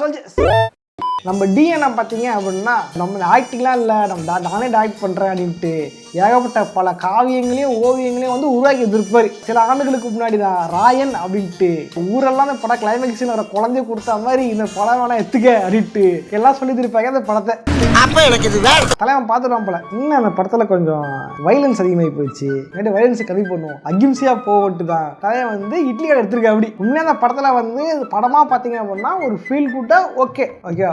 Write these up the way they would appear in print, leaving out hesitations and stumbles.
சொல்லிச்சு. நம்ம டிஎன்ஏ பார்த்தீங்க அப்படின்னா நம்ம ஆக்டிங்லாம் இல்லை, நம்ம நானே டைரக்ட் பண்ணுறேன் அப்படின்ட்டு ஏகப்பட்ட பல காவியங்களையும் ஓவியங்களையும் வந்து உருவாக்கி இருப்பார். சில ஆண்டுகளுக்கு முன்னாடி தான் ராயன் அப்படின்ட்டு ஊரெல்லாம் அந்த படம் கிளைமேக்ஸில் வர குழந்தைய கொடுத்த மாதிரி இந்த படம் வேணா எடுத்துக்க அப்படின்ட்டு எல்லாம் சொல்லி இருப்பாங்க. அந்த படத்தை தலைவன் பார்த்துருவான் போல. இன்னும் அந்த படத்தில் கொஞ்சம் வைலன்ஸ் அதிகமாகி போயிடுச்சு, வைலன்ஸை கம்மி பண்ணுவோம், அகிம்சையாக போட்டு தான் தலைவன் வந்து இட்லி கடை எடுத்துருக்க. அப்படி உண்மையாக அந்த படத்தில் வந்து படமாக பார்த்தீங்க அப்படின்னா ஒரு ஃபீல் குட்டாக ஓகே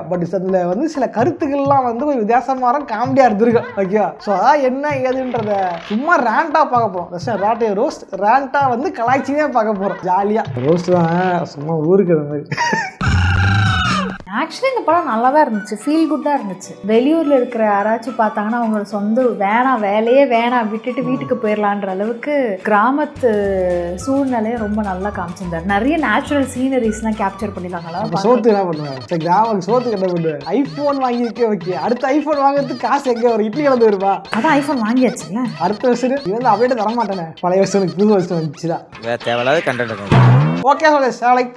பட் அதில் வந்து சில கருத்துக்கள்லாம் வந்து ஒரு வித்தியாசமான காமெடியாக இருந்திருக்கு. ஓகே ஸோ அதான் என்ன ஏதுன்றத சும்மா ரேண்டா பார்க்க போகிறோம். ரோஸ்ட் ரேண்டா வந்து கலாய்ச்சியே பார்க்க போகிறோம். ஜாலியாக ரோஸ்ட் தான் சும்மா ஊருக்கு மாதிரி. ஆக்சுவலி இந்த படம் நல்லா தான் இருந்துச்சு, ஃபீல் குட்டாக இருந்துச்சு. வெளியூரில் இருக்கிற யாராச்சும் பார்த்தாங்கன்னா அவங்களோட சொந்த வேலையே வேணாம் விட்டுட்டு வீட்டுக்கு போயிடலான்ற அளவுக்கு கிராமத்து சூழ்நிலையை ரொம்ப நல்லா காமிச்சிருந்தார். நிறைய நேச்சுரல் சீனரிஸ்லாம் கேப்சர் பண்ணிருக்காங்களா. சோத்து என்ன பண்ணுவாங்க, கிராமம் சோத்துக்கு என்ன பண்ணுவேன், ஐஃபோன் வாங்கியிருக்கே. ஓகே அடுத்த ஐஃபோன் வாங்குறதுக்கு காசு எங்கே ஒரு இட்லி கலந்து வருவா. அதான் ஐஃபோன் வாங்கியாச்சுல்ல, அடுத்த வருஷம் இது வந்து அப்படியே தரமாட்டேனே. பழைய வருஷம் புது வருஷம் வந்துச்சுதான். தேவையில்லாத கண்டென்ட். ஓகே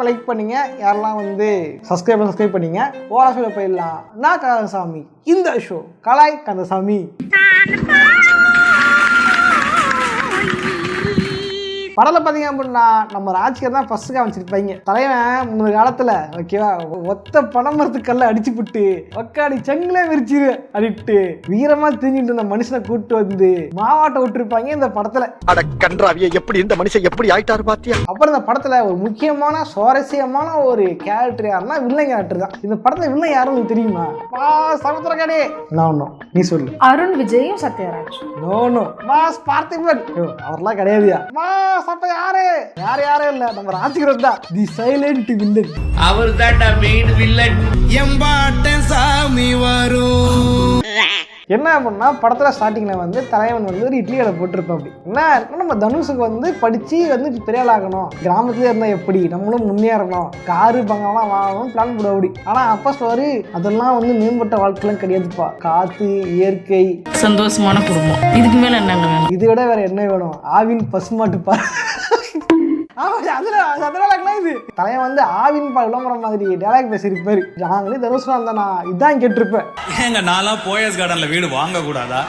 லைக் பண்ணுங்க, யாரெல்லாம் வந்து சப்ஸ்கிரைப் பண்ணீங்க. ஓராசில போயிடலாம். நான் கந்தசாமி, இந்த ஷோ கலாய் கந்தசாமி. படத்தில் பார்த்தீங்க அப்படின்னா நம்ம ராஜ்கர் தான் ஃபர்ஸ்ட் காமிச்சிருப்பாங்க. தலைவன் முன்னொரு காலத்தில் ஓகேவா ஒத்த பனைமரத்துக்கல்ல அடிச்சு விட்டு ஒக்காடி செங்கிலே விரிச்சிரு அப்படின்ட்டு வீரமா தெரிஞ்சுட்டு இருந்த மனுஷனை கூப்பிட்டு வந்து மாவாட்ட விட்டுருப்பாங்க இந்த படத்துல. எப்படி இந்த மனுஷன் எப்படி ஆயிட்டாரு பாத்தியா. அப்புறம் இந்த படத்துல ஒரு முக்கியமான சுவாரஸ்யமான ஒரு கேரக்டர் யாருன்னா வில்லன் கேரக்டர் தான். இந்த படத்துல வில்லன் யாரும் தெரியுமா? சமுத்திரகாடே. நீ சொல்லு. அருண் விஜயும் சத்யராஜ். நோ பாஸ் பார்த்திபன் அவர்லாம் கிடையாதுயா. அப்ப யாரும் இல்ல, நம்ம ராஜ்கிரண் தான் தி சைலண்ட் வில்லன். அவர் தான் மெயின் வில்லன். எம்பாட்டன் சாமி வரும். என்ன அப்படின்னா படத்துல ஸ்டார்டிங்ல வந்து தலைவன் வந்து ஒரு இட்லி கடை போட்டிருப்பேன். அப்படி என்ன இருக்குன்னா நம்ம தனுஷுக்கு வந்து படிச்சு வந்து பெரிய ஆகணும், கிராமத்துல இருந்தா எப்படி நம்மளும் முன்னேறணும், காரு பங்கெல்லாம் வாங்கணும் பிளான் போட. அப்படி ஆனா அப்பா ஸ்டோரி அதெல்லாம் வந்து மேம்பட்ட வாழ்க்கைலாம் கிடையாதுப்பா. காத்து, இயற்கை, சந்தோஷமான குடும்பம், இதுக்கு மேல என்ன? இதை விட வேற என்ன வேணும்? ஆவின் பசுமாட்டுப்பா. இது தலைவன் வந்து ஆவின் பால் விளம்பரம் மாதிரி டேலாக் பேசியிருப்பாரு. நாங்களே தனுஷா இருந்தா இதான் கேட்டிருப்பேன். எங்க நாளா போயஸ் கார்டன்ல வீடு வாங்க கூடாதா?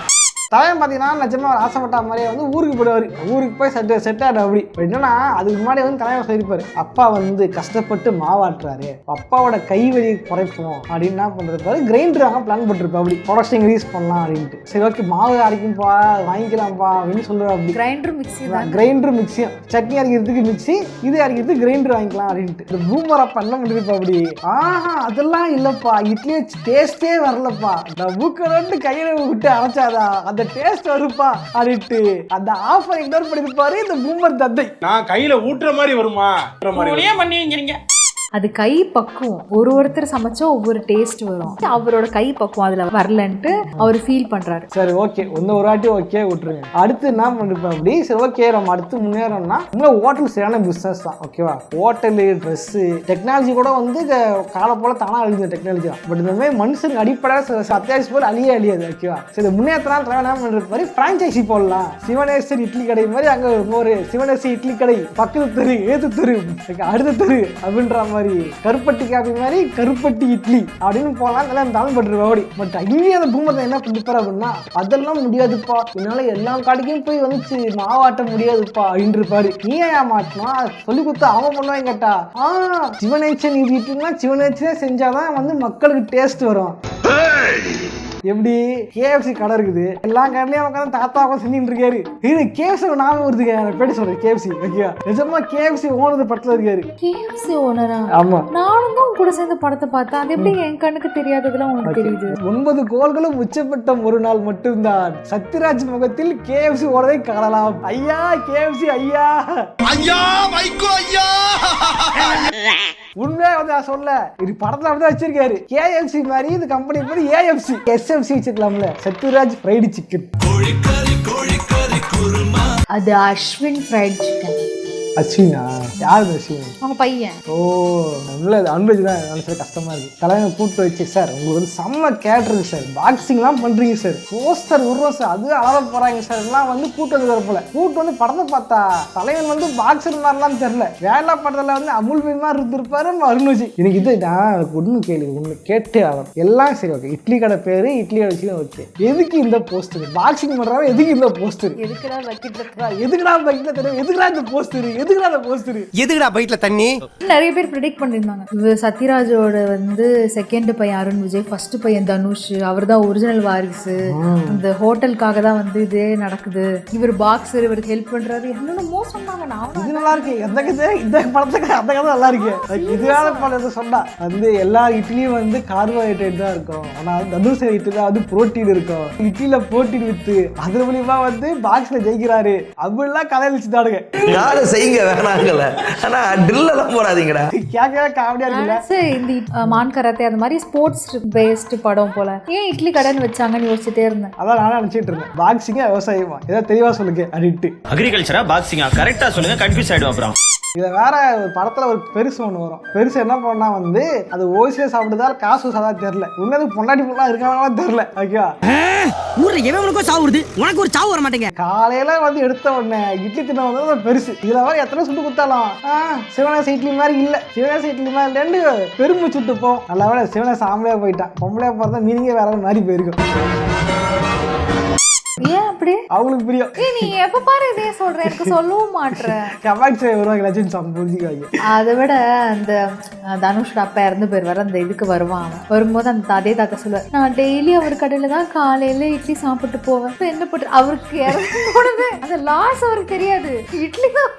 தலைவன் பார்த்தீங்கன்னா நிஜமா ஆசைப்பட்ட மாதிரியே வந்து ஊருக்கு போயிடுவார். ஊருக்கு போய் செட் ஆகிடும். அப்படி என்னன்னா அதுக்கு முன்னாடி வந்து தலைவன் சொல்லியிருப்பாரு, அப்பா வந்து கஷ்டப்பட்டு மாவாட்டுறாரு, அப்பாவோட கைவலி குறைப்போம் அப்படின்னு என்ன பண்ணிருப்பாரு, கிரைண்டர் வாங்க பிளான் பண்ணிருப்பா. அப்படி ப்ரொடக்ஷன் இன்க்ரீஸ் பண்ணலாம் அப்படின்ட்டு. சரி ஓகே மாவு அரைக்கும்பா வாங்கிக்கலாம்ப்பா அப்படின்னு சொல்லுவா. அப்படி கிரைண்டர் மிக்சியும் சட்னி அரைக்கிறதுக்கு மிக்சி, இது அரைக்கிறதுக்கு கிரைண்டர் வாங்கிக்கலாம் அப்படின்ட்டு. இந்த பூமர் அப்பா என்ன பண்ணிருப்பா. அப்படி அதெல்லாம் இல்லப்பா, இட்லி டேஸ்டே வரலப்பா, நான் மூக்கணும்னு கையில விட்டு அரைச்சாதா அந்த டேஸ்ட் வருப்பா அப்படின்ட்டு அந்த ஆஃபர் இக்னோர் பண்ணிருப்பாரு இந்த பூமர் தந்தை. நான் கையில ஊட்டுற மாதிரி வருமா பண்ணுவீங்க? அது கை பக்குவம். ஒருத்தர் சமைச்சா ஒவ்வொரு டேஸ்ட் வரும். அவரோட கை பக்குவம் அதுல வரலன்ட்டு அவர் ஃபீல் பண்றாரு. சரி ஓகே ஒரு வாட்டி ஓகே விட்டுருங்க. அடுத்து என்ன பண்ணிருப்பேன் அப்படி. சரி ஓகே நம்ம அடுத்து முன்னேறோம்னா இன்னும் ஹோட்டல் சரியான பிஸ்னஸ் தான். ஓகேவா ஹோட்டலு, ட்ரெஸ்ஸு, டெக்னாலஜி கூட வந்து காலம் போல தானா அழிஞ்ச டெக்னாலஜி தான். பட் இந்த மாதிரி மனுஷனுக்கு அடிப்படையாக அத்தியாவசியம் போல அழியாது. ஓகேவா சரி முன்னேற்றலாம் என்ன பண்ணிருப்பாரு, பிரான்சைசி போடலாம். சிவனேஸ்வர் இட்லி கடை மாதிரி அங்கே ஒரு சிவனேஸ்வர் இட்லி கடை பக்கத்து தெரு ஏத்து தெரு அடுத்த தெரு அப்படின்ற மாதிரி கருப்பட்டி காபி மாதிரி கருப்பட்டி இட்லி அப்படின்னு போலாம் இருந்தாலும் பட்டுருப்பா. பட் இங்கே அந்த பூமத்தை என்ன பண்ணிப்பாரு அப்படின்னா அதெல்லாம் முடியாதுப்பா, என்னால எல்லா காட்டுக்கும் போய் வந்துச்சு மாவாட்ட முடியாதுப்பா அப்படின்னு இருப்பாரு. நீ ஏன் மாட்டினா சொல்லி கொடுத்தா அவன் பண்ணுவாங்க கேட்டா சிவனேச்சன் இட்லின்னா சிவனேச்சனே செஞ்சாதான் வந்து மக்களுக்கு டேஸ்ட் வரும். எப்படி KFC கடை இருக்குது, எல்லா கடையிலையும் உட்காந்து தாத்தா உட்காந்து செஞ்சுட்டு இருக்காரு. இது KFC நாம வருதுங்க, எனக்கு பேட்டி சொல்றேன் KFC. ஓகே நிஜமா KFC ஓனர் படத்துல இருக்காரு. KFC ஓனரா? ஆமா நானும் தான் கூட சேர்ந்து படத்தை பார்த்தேன். அது எப்படி என் கண்ணுக்கு தெரியாததுலாம் உங்களுக்கு தெரியுது? 9 கோள்களும் உச்சப்பட்ட ஒரு நாள் மட்டும்தான் சத்யராஜ் முகத்தில் KFC ஓனரை காணலாம். ஐயா KFC ஐயா ஐயா வைகோ ஐயா. உண்மையா வந்து நான் சொல்ல இது படத்துல அப்படிதான் வச்சிருக்காரு. KFC மாதிரி இது கம்பெனி பேரு AFC SFC வச்சிருக்கலாம்ல, சத்யராஜ் ஃப்ரைடு சிக்கன். அது அஸ்வின் ஃப்ரைட் சிக்கன். அஸ்வினா? யாரு அஸ்வின்? அவங்க பையன். ஓ, இல்லை அன்பேஜ் தான் நினச்சது கஷ்டமாக இருக்குது. தலைமை கூப்பிட்டு வச்சு சார் உங்களுக்கு வந்து செம்ம கேட்டுருக்கு சார், பாக்ஸிங்லாம் பண்ணுறீங்க சார், போஸ்டர் விடுறோம் சார், அதுவே அழக போகிறாங்க சார், எல்லாம் வந்து கூட்டு வந்து வரப்போல கூட்டு வந்து படத்தை பார்த்தா தலைவன் வந்து பாக்ஸர் மாதிரிலாம் தெரில, வேலை படத்தில் வந்து அமுல் பீ மாதிரி இருந்திருப்பாரு அருண்விஜய். எனக்கு இது நான் ஒன்று கேள்வி ஒன்று கேட்டே ஆகும். எல்லாம் சரி ஓகே, இட்லி கடை பேர் இட்லி கடை வச்சு ஓகே, எதுக்கு இந்த போஸ்டர் பாக்ஸிங் பண்ணுறாங்க, எதுக்கு இந்த போஸ்டர், எதுக்குடா பக்கெட்ல எதுக்குடா பைக்கில் தெரியும், எதுக்குடா இந்த போஸ்டர், எதுக்குடா இந்த போஸ்டர், எதுக்குடா பைக்ல தண்ணி? நிறைய பேர் ப்ரெடிக்ட் பண்ணியிருந்தாங்க சத்யராஜோட வந்து செகண்ட் பையன் அருண் விஜய், ஃபர்ஸ்ட் பையன் தனுஷ், அவர் தான் ஒரிஜினல் வாரிசு, இந்த ஹோட்டலுக்காக தான் வந்து இதே நடக்குது, இவர் பாக்ஸர் இவருக்கு ஹெல்ப் பண்றாரு, என்னென்னமோ சொன்னாங்க. நான் இது நல்லா இருக்கு, எந்த கதை இந்த படத்துக்கு அந்த கதை நல்லா இருக்கு. இதுவான படம் சொன்னா வந்து எல்லா இட்லியும் வந்து கார்போஹைட்ரேட் தான் இருக்கும், ஆனால் தனுஷ் இட்லி தான் வந்து புரோட்டீன் இருக்கும், இட்லியில புரோட்டீன் வித்து அது மூலியமா வந்து பாக்ஸ்ல ஜெயிக்கிறாரு அப்படிலாம் கதை வச்சுட்டானுங்க. யாரும் செய்யுங்க வேணாங்கல்ல, ஆனா ட்ரில் எல்லாம் போடாதீங்கடா. கேட்கவே காமெடியா இருக்குல்ல. இந்த மான் கராத்தே அந்த மாதிரி ஸ்போர்ட்ஸ் பேஸ்டு படம் போல ஏன் இட்லி கடைன்னு வச்சாங்கன்னு யோசிச்சுட்டே இருந்தேன். அதான் நானும் நினைச்சிட்டு இருந்தேன், பாக்ஸிங்கா விவசாயமா ஏதாவது தெளிவா சொல்லுங்க அப்படின்ட்டு. அக்ரிகல்ச்சரா பாக்ஸிங்கா கரெக்டா சொல்லுங்க, கன்ஃபியூஸ் ஆயிடும். அப்புறம் இதை வேற ஒரு படத்துல ஒரு பெருசு ஒன்று வரும், பெருசு என்ன பண்ணா வந்து அது ஓசியில சாப்பிட்டுதான் காசு சாதா தெரியல, உன்னது பொண்டாட்டி பொண்ணா இருக்காங்களா தெரியல. ஓகேவா, ஊர்ல எவனுக்கும் சாவு வருது, உனக்கு ஒரு சாவு வர மாட்டேங்க. காலையில வந்து எடுத்த உடனே இட்லி தின்ன வந்து பெருசு, இதுல வர எத்தனை சுட்டு கொடுத்தாலும் சிவனாசி இட்லி மாதிரி இல்ல, சிவனாசி இட்லி மாதிரி ரெண்டு பெரும்பு சுட்டு போம். நல்ல வேலை சிவனாசி ஆம்பளையா போயிட்டான், பொம்பளையா போறதா மீனிங்கே வேற மாதிரி போயிருக்கும். ஏன் அப்படி அவங்களுக்கு புரியும். நீ எப்ப பாரு இதே சொல்ற, எனக்கு சொல்லவும் மாட்ற. கமெண்ட்ஸ் வருவாங்க லட்சம் சாங் புரிஞ்சுக்காங்க. அதை விட அந்த தனுஷோட அப்பா இறந்து போயிருவாரு, அந்த இதுக்கு வருவான், வரும்போது அந்த அதே தாத்தா சொல்லுவார், நான் டெய்லி அவர் கடையில தான் காலையில இட்லி சாப்பிட்டு போவேன். இப்போ என்ன பண்ற, அவருக்கு இறந்து போனது அந்த லாஸ் அவருக்கு தெரியாது, இட்லி தான்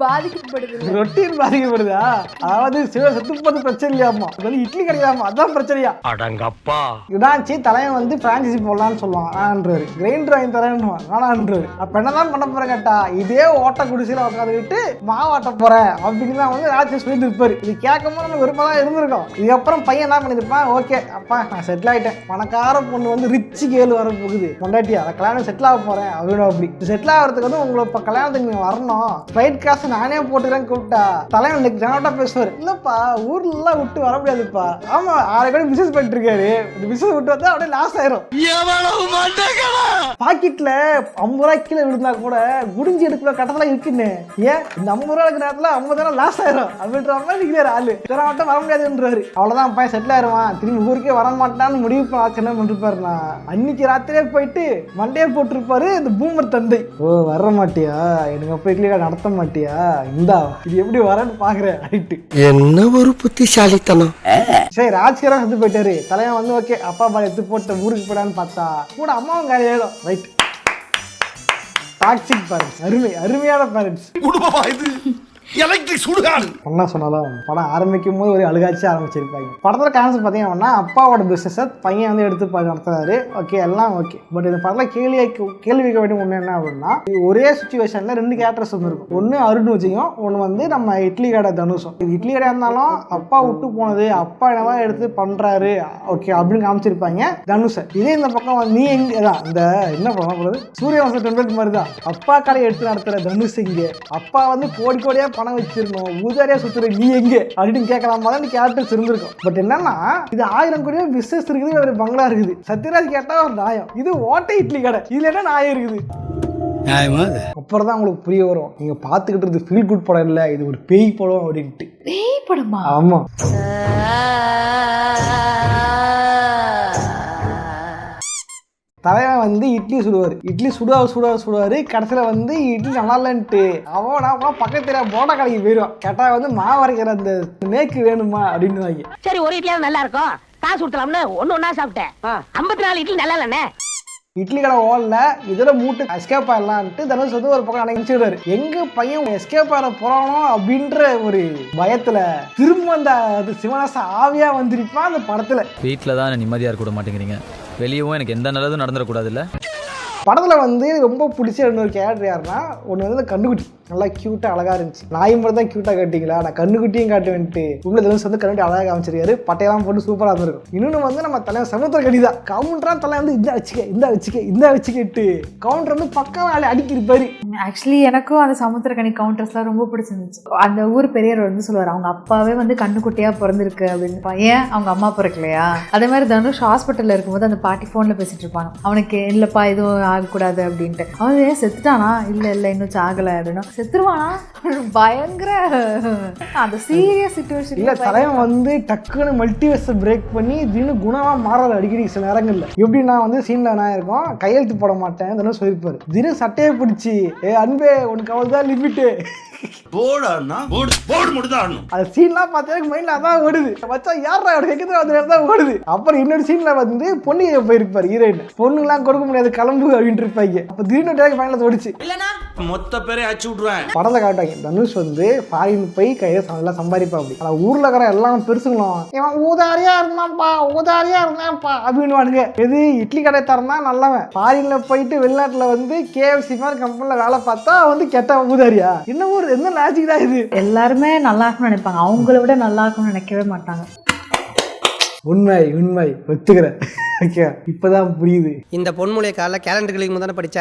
பாதிக்கப்படுது, ரொட்டீன் பாதிக்கப்படுதா, அதாவது செத்து போது பிரச்சனை இல்லையாமா, அது இட்லி கிடையாமா, அதான் பிரச்சனையா. அடங்கப்பா இதாச்சு தலைவன் வந்து பிரான்சைசி போடலான்னு சொல்லுவான், ஆனான்றாரு கிரைண்டர் வாங்கி தரேன்னு ஆனான்றாரு. அப்ப என்னதான் பண்ண போறேன் கேட்டா, இதே ஓட்ட குடிசையில உட்காந்துக்கிட்டு மாவாட்ட போறேன் அப்படின்னு தான் வந்து ராஜேஷ் சொல்லி இருப்பாரு. இது கேட்கும் போது நம்ம விருப்பம் தான் இருந்திருக்கும். இதுக்கப்புறம் பையன் என்ன பண்ணிருப்பான், ஓகே அப்பா நான் செட்டில் ஆயிட்டேன், பணக்கார பொண்ணு வந்து ரிச்சு கேள் வர போகுது, பொண்டாட்டியா அதை கல்யாணம் செட்டில் ஆக போறேன் அப்படின்னு. அப்படி செட்டில் ஆகிறதுக்கு வந்து உங்களை இப்போ கல்யாணத்துக்கு நீங்க வரணும், ஃபிளைட் காசு நானே போட்டுக்கிறேன்னு கூப்பிட்டா தலைவன் இன்னைக்கு ஜனவட்டா பேசுவார், இல்லப்பா ஊர்ல எல்லாம் விட்டு வர முடியாதுப்பா, ஆமா 6 பேர் பிசினஸ் பண்ணிட்டு இருக்காரு, இந்த பிசினஸ் விட்டு வந்தா அப்படியே லாஸ் ஆயிரும். பாக்கெட்ல 50 ரூபாய் கீழே விழுந்தா கூட குடிஞ்சி எடுக்கிற கட்டத்துல இருக்குன்னு, ஏன் இந்த 50 ரூபா இருக்கிற நேரத்துல 50 லாஸ் ஆயிரும் அப்படின்ற மாதிரி நிக்கிறாரு ஆளு. மட்டும் வர முடியாதுன்றாரு. அவ்வளவுதான் பையன் செட்டில் ஆயிருவான், திரும்பி ஊருக்கே வர மாட்டான்னு முடிவு என்ன பண்ணிருப்பாருனா, அன்னைக்கு ராத்திரியே போயிட்டு மண்டையை போட்டிருப்பாரு இந்த பூமர் தந்தை. ஓ வர மாட்டியா, எனக்கு அப்ப இட்லி கடை நடத்த மாட்டியா, இந்தா இது எப்படி வரன்னு பாக்குறேன் ஆயிட்டு. என்ன ஒரு புத்திசாலித்தனம். சரி ராஜ்கரா வந்து போயிட்டாரு, தலைவன் வந்து ஓகே அப்பா பால் எடுத்து போட்டு ஊருக்கு போடான்னு பார்த்தா கூட அம்மாவும் காலையிலும் ரைட். டாக்ஸிக் பேரண்ட்ஸ், அருமையான பேரண்ட்ஸ். எலக்ட்ரிக் சுடுகாடு என்ன சொன்னாலும் படம் ஆரம்பிக்கும் போது ஒரு அழுகாட்சி ஆரம்பிச்சிருப்பாங்க. படத்துல கான்செப்ட் பார்த்தீங்கன்னா அப்பாவோட பிசினஸை பையன் வந்து எடுத்து நடத்துறாரு, ஓகே எல்லாம் ஓகே. பட் இந்த படத்துல கேள்வி வைக்க வேண்டிய ஒன்று என்ன அப்படின்னா, ஒரே சுச்சுவேஷன்ல 2 கேரக்டர்ஸ் வந்துருக்கும், ஒன்று அருண் விஜயும் ஒன்று வந்து நம்ம இட்லி கடை தனுஷும். இட்லி கடை இருந்தாலும் அப்பா விட்டு போனது, அப்பா என்னவா எடுத்து பண்றாரு ஓகே அப்படின்னு காமிச்சிருப்பாங்க தனுஷை. இதே இந்த பக்கம் வந்து நீ எங்கதான் இந்த என்ன பண்ண போறது சூரியவம்சம் டெம்ப்ளேட் மாதிரி தான், அப்பா கடை எடுத்து நடத்துற தனுஷ் இங்கே, அப்பா வந்து கோடி கோடியா பணம் வச்சிருக்கணும், ஊதாரியா சுத்துற நீ எங்க அப்படின்னு கேட்கலாம் தான் கேரக்டர்ஸ் இருந்திருக்கும். பட் என்னன்னா இது 1000 கோடியா பிசினஸ் இருக்குது, ஒரு பங்களா இருக்குது. சத்யராஜ் கேட்டா ஒரு நியாயம், இது ஓட்டை இட்லி கடை, இதுல என்ன நியாயம் இருக்குது? அப்புறம் தான் உங்களுக்கு புரிய வரும், நீங்க பாத்துக்கிட்டு இருக்கு ஃபீல் குட் படம் இல்ல, இது ஒரு பேய் படம் அப்படின்ட்டு. பேய் படமா? ஆமா. தலைவன் வந்து இட்லி சுடுவார், இட்லி சுடுவாரு, கடைசியில் வந்து இட்லி நல்லா இல்லைன்ட்டு அவன் பக்கத்துல போட்டா கடைக்கு போயிடுவான். கேட்டா வந்து மாவு அரைக்கிற அந்த நேக்கு வேணுமா அப்படின்னு வாங்கி, சரி ஒரு இட்லியாவது நல்லா இருக்கும் காசு கொடுத்தலாம்னு ஒன்னா சாப்பிட்டேன், 54 இட்லி நல்லா இல்லைண்ணே. இட்லி கடை ஓடல, இதோட மூட்டு எஸ்கேப் ஆயிடலான்ட்டு தனுஷ் வந்து ஒரு பக்கம் நினைச்சிடுறாரு. எங்க பையன் எஸ்கேப் ஆகிற போறானோ அப்படின்ற ஒரு பயத்துல திரும்ப அந்த சிவனாச ஆவியா வந்திருப்பான் அந்த படத்துல. வீட்டில் தான் நிம்மதியாக இருக்க மாட்டேங்கிறீங்க, வெளியவும் எனக்கு எந்த நல்லதும் நடந்துடக்கூடாது இல்லை. படத்துல வந்து ரொம்ப பிடிச்ச இன்னொரு கேரக்டர் யாருன்னா, ஒன்று வந்து கண்டுக்குட்டி நல்லா க்யூட்டாக அழகாக இருந்துச்சு. நாய் மட்டும் தான் க்யூட்டாக காட்டிங்களா, நான் கண்ணுக்குட்டியும் காட்டுவேன்ட்டு உள்ள தனுஷ் வந்து கண்ணுட்டி அழகாக காமிச்சிருக்காரு. பட்டையெல்லாம் போட்டு சூப்பராக இருந்திருக்கும். இன்னொன்று வந்து நம்ம தலைவன் சமுத்திரக்கனி தான். கவுண்டராக தலை வந்து இந்த வச்சுக்கிட்டு கவுண்டர் வந்து பக்கம் அடிக்கிருப்பாரு. ஆக்சுவலி எனக்கும் அந்த சமுத்திரக்கனி கவுண்டர்ஸ்லாம் ரொம்ப பிடிச்சிருந்துச்சு. அந்த ஊர் பெரியவர் வந்து சொல்லுவார், அவங்க அப்பாவே வந்து கண்ணுக்குட்டியாக பிறந்திருக்கு அப்படின்னு. ஏன் அவங்க அம்மா பிறக்கலையா? அதே மாதிரி தனுஷ் ஹாஸ்பிட்டலில் இருக்கும்போது அந்த பாட்டி ஃபோனில் பேசிட்டு இருப்பாங்க. அவனுக்கு இல்லைப்பா எதுவும் ஆகக்கூடாது அப்படின்ட்டு. அவன் ஏன் செத்துட்டானா? இல்லை இன்னும் சாகலை அப்படின்னா. செத்துருவானா? பயங்கர அந்த சீரியஸ் சிச்சுவேஷன். இல்லை தலைவன் வந்து டக்குன்னு மல்டிவர்ஸை பிரேக் பண்ணி திடீர்னு குணமாக மாறாது அடிக்கடி சில நேரங்களில். எப்படி நான் வந்து சீனில் நான் இருக்கோம் கையெழுத்து போட மாட்டேன் தானே சொல்லியிருப்பாரு. திடீர்னு சட்டையை பிடிச்சி அன்பே உனக்கு அவள் தான் லிமிட்டு அது சீன்லாம் பார்த்தா மைண்ட்ல அதான் ஓடுது. வச்சா யாரா தான் ஓடுது. அப்புறம் இன்னொரு சீன்ல வந்து பொண்ணு போயிருப்பாரு ஹீரோயின். பொண்ணுலாம் கொடுக்க முடியாது கிளம்பு அப்படின்ட்டு இருப்பாங்க. அப்ப திடீர்னு மைண்ட்ல ஓடிச்சு. மொத்த பேரை அடிச்சு விட்டுருவேன். படத்தை காட்டாங்க தனுஷ் வந்து ஃபாரின் போய் கையை நல்லா சம்பாதிப்பா. அப்படி ஆனா ஊர்ல இருக்கிற எல்லாம் பெருசுங்களும் இவன் ஊதாரியா இருந்தான்ப்பா அப்படின்னு எது இட்லி கடை தரனா நல்லவன். ஃபாரின்ல போயிட்டு வெளிநாட்டுல வந்து KFC மாதிரி கம்பெனில வேலை பார்த்தா வந்து கெட்ட ஊதாரியா? என்ன ஒரு என்ன லாஜிக் தான் இது? எல்லாருமே நல்லா இருக்கும்னு நினைப்பாங்க, அவங்கள விட நல்லா இருக்கும்னு நினைக்கவே மாட்டாங்க. உண்மை ஒத்துக்கிறேன். இப்பதான் புரியுது. இந்த பொன்முளைய கால கேலண்டர் கிளிக்கு தானே படிச்ச,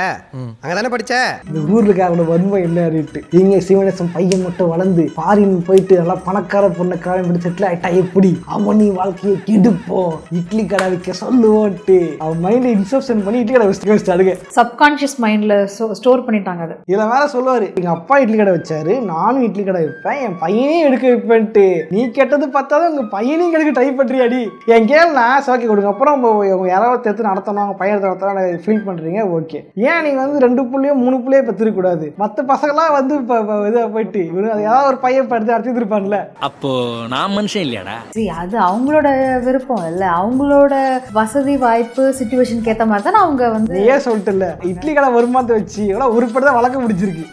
அங்கதானே படிச்ச. இந்த ஊர்ல வன்மை என்ன அறிவிட்டு இங்க சிவனேசன் பையன் மட்டும் வளர்ந்து ஃபாரின் போயிட்டு நல்லா பணக்கார பொண்ணை காலம் செட்டில் ஆயிட்டா எப்படி அவன் நீ வாழ்க்கையை கெடுப்போம் இட்லி கடை வைக்க சொல்லுவோன்ட்டு அவன் மைண்ட்ல இன்செப்ஷன் பண்ணி இட்லி கடை வச்சுடுங்க. சப்கான்ஷியஸ் மைண்ட்ல ஸ்டோர் பண்ணிட்டாங்க அது. இதுல வேற சொல்லுவாரு, எங்க அப்பா இட்லி கடை வச்சாரு, நானும் இட்லி கடை வைப்பேன், என் பையனையும் எடுக்க வைப்பேன்ட்டு. நீ கெட்டது பார்த்தாதான் உங்க பையனையும் எடுக்க ட்ரை பண்றியாடி? என் கேள்னா சோக்கி கொடுங்க. அப்புறம் யாராவது தேர்த்து நடத்தணும், அவங்க பையன் நடத்தணும் ஃபீல் பண்றீங்க. ஓகே, ஏன் நீங்க வந்து 2 புள்ளியோ 3 புள்ளியோ பெற்றுக்க கூடாது? மற்ற பசங்களாம் வந்து இதை போயிட்டு ஏதாவது ஒரு பையன் எடுத்து நடத்திட்டு இருப்பான்ல. அப்போ நான் மனுஷன் இல்லையாடா? அது அவங்களோட விருப்பம் இல்ல, அவங்களோட வசதி வாய்ப்பு சிச்சுவேஷனுக்கு ஏற்ற மாதிரி தான் அவங்க வந்து. ஏன் சொல்லிட்டு இல்ல இட்லி கடை வருமானத்தை வச்சு எவ்வளவு உருப்படி தான் வழக்க முடிச்சிருக்கு.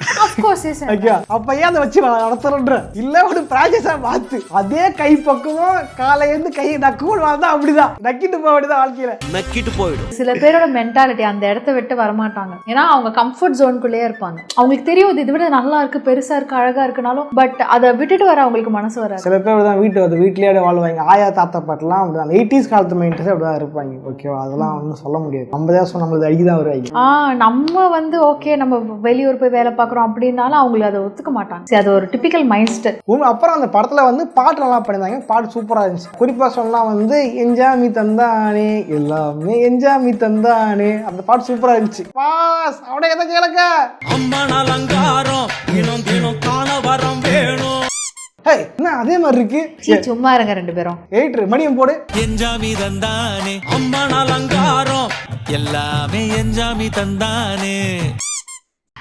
அப்ப ஏன் அதை வச்சு நடத்துறோன்ற இல்ல ஒரு பிராக்டிஸா பார்த்து அதே கை பக்கமும் காலையிருந்து கை நக்குவோம் வாழ்ந்தா அப்படிதான் நக்கிட்டு போக வேண்டியதான் வாழ்க்கையில. நக்கிட்டு போயிடும். சில பேரோட மென்டாலிட்டி அந்த இடத்த விட்டு வரமாட்டாங்க. ஏன்னா அவங்க கம்ஃபர்ட் ஜோனுக்குள்ளேயே இருப்பாங்க. அவங்களுக்கு தெரியும் இதை விட நல்லா இருக்கு, பெருசா இருக்கு, அழகா இருக்குனாலும் பட் அதை விட்டுட்டு வர அவங்களுக்கு மனசு வராது. சில பேர் தான் வீட்லயே வாழ்வாங்க. ஆயா தாத்தா பாட்டுலாம் அப்படிதான் 80s காலத்து மைண்ட்ஸ் அப்படிதான் இருப்பாங்க. ஓகேவா, அதெல்லாம் ஒன்றும் சொல்ல முடியாது. நம்ம தான் நம்மளுக்கு அடிக்குதான் வருவாங்க. நம்ம வந்து ஓகே நம்ம வெளியூர் போய் வேலை பார்க்குறோம் அப்படின்னாலும் அவங்களுக்கு அதை ஒத்துக்க மாட்டாங்க. சரி, அது ஒரு டிபிக்கல் மைண்ட் செட். அப்புறம் அந்த படத்துல வந்து பாட்டு நல்லா பண்ணியிருந்தாங்க. பாட்டு சூப்பரா இருந்துச்சு. குறிப்பா சொன்னா வந்து எஞ்சாமி தந்தானே எல்லாமே எஞ்சாமி தந்தானே அந்த பாட்டு சூப்பரா இருந்துச்சு. பாஸ் அவட எதை கேளுங்க. அம்மானாலங்காரம் தினம் தினம் காண வரம் வேணும். என்ன அதே மாதிரி இருக்கு? சும்மா இருங்க 2 பேரும். 8 மணியம் போடு. எஞ்சாமி தந்தானே அம்மானாலங்காரம் எல்லாமே எஞ்சாமி தந்தானே.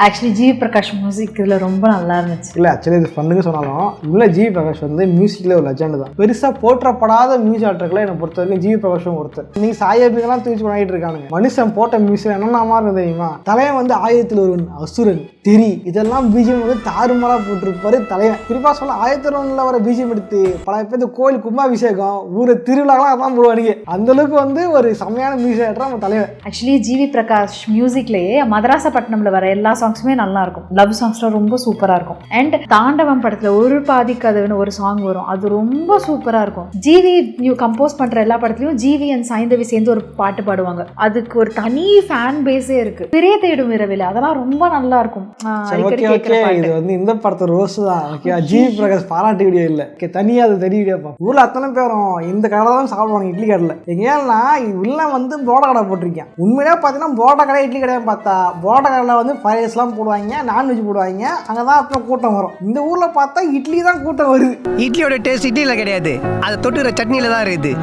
ஆக்சுவலி ஜி பிரகாஷ் மியூசிக் இதில் ரொம்ப நல்லா இருந்துச்சு. இல்லை ஆக்சுவலி இது பண்ணுங்க சொன்னாலும் இல்லை ஜி பிரகாஷ் வந்து மியூசிக்கில் ஒரு லெஜண்ட் தான். பெருசாக போற்றப்படாத மியூசிக் ஆக்டர்களை என்னை பொறுத்த வரைக்கும் ஜி பிரகாஷும் ஒருத்தர். நீங்கள் சாயபிகெல்லாம் தூக்கி கொண்டாடிட்டு இருக்கானுங்க. மனுஷன் போட்ட மியூசிக் என்னென்னமா இருந்தது தெரியுமா? தலைவன் வந்து 1001 அசுரன் தெரி இதெல்லாம் பிஜிஎம் வந்து தாறுமாறாக போட்டிருப்பாரு தலைவன். குறிப்பாக சொல்ல 1001 வர பிஜிஎம் எடுத்து பல பேர் கோயில் கும்பாபிஷேகம் ஊர் திருவிழாலாம் அதான் போடுவானுங்க. அந்த அளவுக்கு வந்து ஒரு செம்மையான மியூசிக் ஆக்டர் நம்ம தலைவன். ஆக்சுவலி ஜிவி பிரகாஷ் மியூசிக்லேயே மதராசப்பட்டினம்ல வர எல்லா சாங்ஸுமே நல்லா இருக்கும். லவ் சாங்ஸ்லாம் ரொம்ப சூப்பரா இருக்கும். அண்ட் தாண்டவம் படத்துல ஒரு பாதி கதவுன்னு ஒரு சாங் வரும், அது ரொம்ப சூப்பரா இருக்கும். ஜிவி கம்போஸ் பண்ற எல்லா படத்துலயும் ஜிவி அண்ட் சைந்தவி சேர்ந்து ஒரு பாட்டு பாடுவாங்க. அதுக்கு ஒரு தனி ஃபேன் பேஸே இருக்கு. பிரிய தேடும் இரவில் அதெல்லாம் ரொம்ப நல்லா இருக்கும். இது வந்து இந்த படத்தை ரோஸ் தான். ஜிவி பிரகாஷ் பாராட்டு வீடியோ இல்ல, தனியா அது தனி வீடியோ பார்ப்போம். ஊர்ல அத்தனை பேரும் இந்த கடை தான் சாப்பிடுவாங்க இட்லி கடையில். எங்கன்னா உள்ள வந்து போட்டா கடை போட்டிருக்கேன். உண்மையிலே பார்த்தீங்கன்னா போட்டா கடை இட்லி கடையை பார்த்தா போட்டா கடையில் வந்து ஃப்ரைஸ் போடுவாங்க, நான்வெஜ் போடுவாங்க, அங்கதான் அப்புறம் கூட்டம் வரும். இந்த ஊர்ல பார்த்தா இட்லி தான் கூட்டம் வருது. இட்லியோட டேஸ்ட் இட்லியில கிடையாது, அதை தொட்டுக்கிற சட்னியில தான் இருக்குது.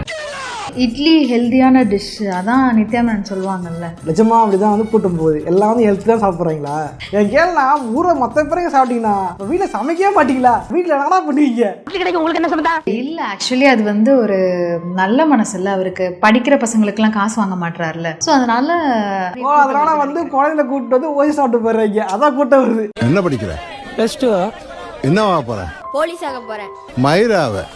இட்லி ஹெல்தியான டிஷ், அதான் நித்யானந்த் சொல்லுவாங்கல்ல. நிஜமா அப்படிதான் வந்து கூட்டம் போகுது. எல்லாம் வந்து ஹெல்த்தி தான் சாப்பிட்றாங்களா? என் கேள்னா ஊரை மொத்த பேரையும் சாப்பிட்டீங்கன்னா வீட்டுல சமைக்கவே மாட்டீங்களா? வீட்டுல என்னடா பண்ணுவீங்க? உங்களுக்கு என்ன சொல்லுதா? இல்ல ஆக்சுவலி அது வந்து ஒரு நல்ல மனசு இல்ல அவருக்கு. படிக்கிற பசங்களுக்கு எல்லாம் காசு வாங்க மாட்டாருல்ல, சோ அதனால வந்து குழந்தைல கூப்பிட்டு வந்து ஓய்வு சாப்பிட்டு போயிடுறாங்க. அதான் கூட்டம் வருது. என்ன படிக்கிற? +2. என்னவா போற? போலீஸ் ஆக போறேன். மயிராவ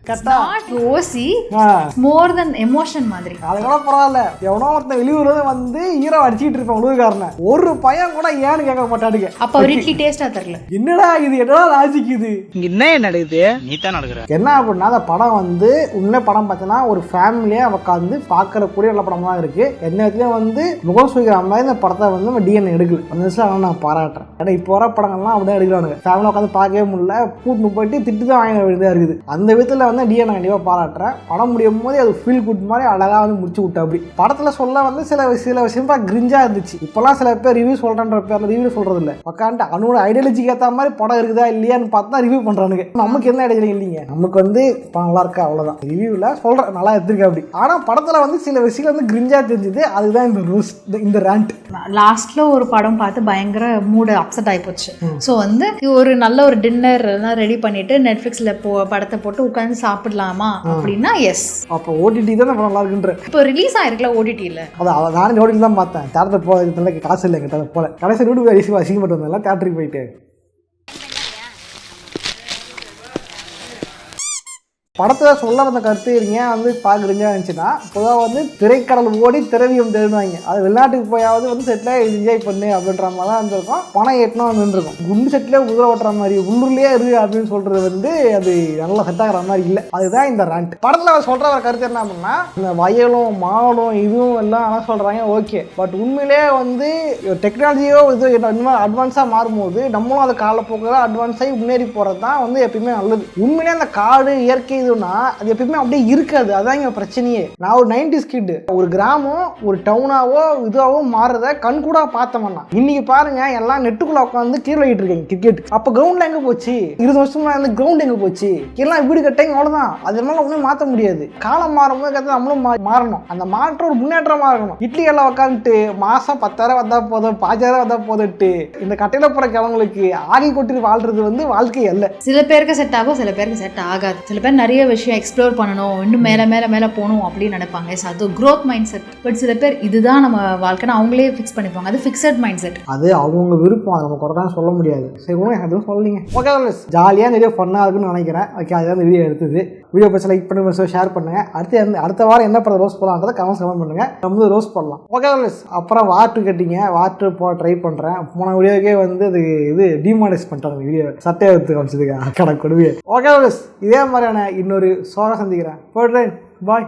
கரெக்டா நாட் ரோசி, ஆ மோர் தென் எமோஷன் மாதிரி. அது கூட பரவாயில்ல. எவனோ ஒருத்தன் வெளியூர்ல வந்து ஹீரோ அடிச்சுட்டு இருப்பான் உலகாரனை, ஒரு பையன் கூட ஏன்னு கேட்க மாட்டாடுங்க. அப்ப அவர் இட்லி டேஸ்டா தெரியல. என்னடா இது, என்னடா லாஜிக் இது? என்ன நடக்குது? நீ தான் நடக்கிற. என்ன அப்படின்னா அந்த படம் வந்து உண்மை படம் பார்த்தீங்கன்னா ஒரு ஃபேமிலியா உட்காந்து பார்க்கறக்கூடிய நல்ல படமா தான் இருக்கு. எந்த இடத்துலயும் வந்து முகம் சுழிக்கிற மாதிரி இந்த படத்தை வந்து நம்ம டிஎன்ஏ எடுக்கல. அந்த விஷயம் நான் பாராட்டுறேன். ஏன்னா இப்போ வர படங்கள்லாம் அப்படிதான் எடுக்கிறானுங்க. ஃபேமிலியா உட்காந்து பார்க்கவே முடியல, கூட்டு போயிட்டு திட்டு தான் வாங்க வேண்டியதா இருக்குது. அந்த விதத்தில் வந்து டிஎன்ஏ கண்டிப்பாக பாராட்டுறேன். படம் முடியும் போது அது ஃபீல் குட் மாதிரி அழகாக வந்து முடிச்சு விட்டா. அப்படி படத்தில் சொல்ல வந்து சில விஷயமா கிரிஞ்சா இருந்துச்சு. இப்போலாம் சில பேர் ரிவ்யூ சொல்கிறேன்ற பேரில் ரிவ்யூ சொல்கிறது இல்லை. உட்காந்துட்டு அவனோட ஐடியாலஜிக்கு ஏற்ற மாதிரி படம் இருக்குதா இல்லையான்னு பார்த்தா ரிவ்யூ பண்ணுறானுங்க. நமக்கு என்ன ஐடியா இல்லைங்க, நமக்கு வந்து படம் நல்லா இருக்கா அவ்வளோதான். ரிவ்யூவில் சொல்கிறேன் நல்லா எடுத்துருக்கேன் அப்படி. ஆனால் படத்தில் வந்து சில விஷயங்கள் வந்து கிரிஞ்சா தெரிஞ்சுது. அதுதான் இந்த ரூஸ், இந்த ரேண்ட். லாஸ்ட்ல ஒரு படம் பார்த்து பயங்கர மூடு அப்செட் ஆகி போச்சு. ஸோ வந்து ஒரு நல்ல ஒரு டின்னர் ரெடி பண்ணிட்டு நெட்ஃபிளிக்ஸ்ல படத்தை போட்டு உட்காந்து சாப்பிடலாமா அப்படின்னா எஸ். அப்போ ஓடிடி தான் நல்லா இருக்குன்ற. இப்போ ரிலீஸ் ஆயிருக்கல ஓடிடியில். அதான் நானும் ஓடிடி தான் பார்த்தேன். தேட்டருக்கு போக காசு இல்லைங்க. தேட்டர் போல கடைசி வீட்டுக்கு அசிங்கப்பட்டு வந்தேன் தேட்டருக்கு போயிட்டு. படத்தில் சொல்ல வந்த கருத்து இருங்க வந்து பார்க்குறீங்க இருந்துச்சுன்னா பொதுவாக வந்து திரைக்கடல் ஓடி திரவியம் தேடுவாங்க. அது வெளிநாட்டுக்கு போயாவது வந்து செட்டில் என்ஜாய் பண்ணு அப்படின்ற மாதிரி தான் இருந்திருக்கும். பணம் எட்டணும் வந்துருக்கும். குண்டு செட்டிலே குதிரை ஓட்டுற மாதிரி உள்ளூர்லேயே இருக்கு அப்படின்னு சொல்கிறது வந்து அது நல்லா செட் ஆகிற மாதிரி இல்லை. அதுதான் இந்த ரேண்ட். படத்தில் சொல்கிற ஒரு கருத்து என்ன அப்படின்னா இந்த வயலும் மாலும் இதுவும் எல்லாம் என்ன சொல்கிறாங்க ஓகே. பட் உண்மையிலே வந்து டெக்னாலஜியோ இது இன்னும் அட்வான்ஸாக மாறும்போது நம்மளும் அது காலப்போக்கில் அட்வான்ஸாகி முன்னேறி போகிறது தான் வந்து எப்பயுமே நல்லது. உண்மையிலே அந்த காடு இயற்கை அது எப்பயுமே அப்படியே இருக்காது. அதான் இங்க பிரச்சனையே. நான் ஒரு 90s கிட். ஒரு கிராமம் ஒரு டவுனாவோ இதுவாவோ மாறுறத கண் கூட பார்த்தோம்னா இன்னைக்கு பாருங்க எல்லாம் நெட்டுக்குள்ள உட்காந்து கீழே இருக்கீங்க கிரிக்கெட். அப்ப கிரவுண்ட்ல எங்க போச்சு? 20 வருஷமா அந்த கிரவுண்ட் எங்க போச்சு? எல்லாம் வீடு கட்டிங்க அவ்வளவுதான். அதனால ஒன்றும் மாற்ற முடியாது. காலம் மாறும்போது நம்மளும் மாறணும். அந்த மாற்றம் ஒரு முன்னேற்றமா இருக்கணும். இட்லி எல்லாம் உட்காந்துட்டு மாசம் 10,000 வந்தா போதும் 5,000 வந்தா போதுட்டு இந்த கட்டையில போற கிழவங்களுக்கு ஆகி கொட்டி வாழ்றது வந்து வாழ்க்கை அல்ல. சில பேருக்கு செட் ஆகும், சில பேருக்கு செட் ஆகாது. சில பேர் நிறைய விஷயம் எக்ஸ்ப்ளோர் பண்ணணும், இன்னும் மேலே போகணும் அப்படின்னு நினைப்பாங்க. அது க்ரோத் மைண்ட் செட். பட் சில பேர் இதுதான் நம்ம வாழ்க்கைன்னு அவங்களே ஃபிக்ஸ் பண்ணிப்பாங்க. அது ஃபிக்ஸட் மைண்ட் செட். அது அவங்க விருப்பம். நம்ம குறைதான் சொல்ல முடியாது. சரி ஒன்றும் எதுவும் சொல்லீங்க. ஓகே ஜாலியாக நிறைய ஃபன்னாக இருக்குன்னு நினைக்கிறேன். ஓகே அதுதான் இந்த வீடியோ எடுத்தது. வீடியோ பற்றி லைக் பண்ணி ஷேர் பண்ணுங்க. அடுத்த வாரம் என்ன படம் ரோஸ் போடலான்றதை கமெண்ட் பண்ணுங்க. நம்ம ரோஸ் பண்ணலாம். ஓகே அப்புறம் வாட்டர் கட்டிங்க வாட்டர் போட ட்ரை பண்ணுறேன். போன வீடியோக்கே வந்து அது இது டிமானிஸ் பண்ணிட்டாங்க. வீடியோ சட்டையை எடுத்து காமிச்சதுக்கு கணக்கு கொடுவே. ஓகே இதே மாதிரியான இன்னொரு சோழ சந்திக்கிறேன். போடுறேன். பாய்.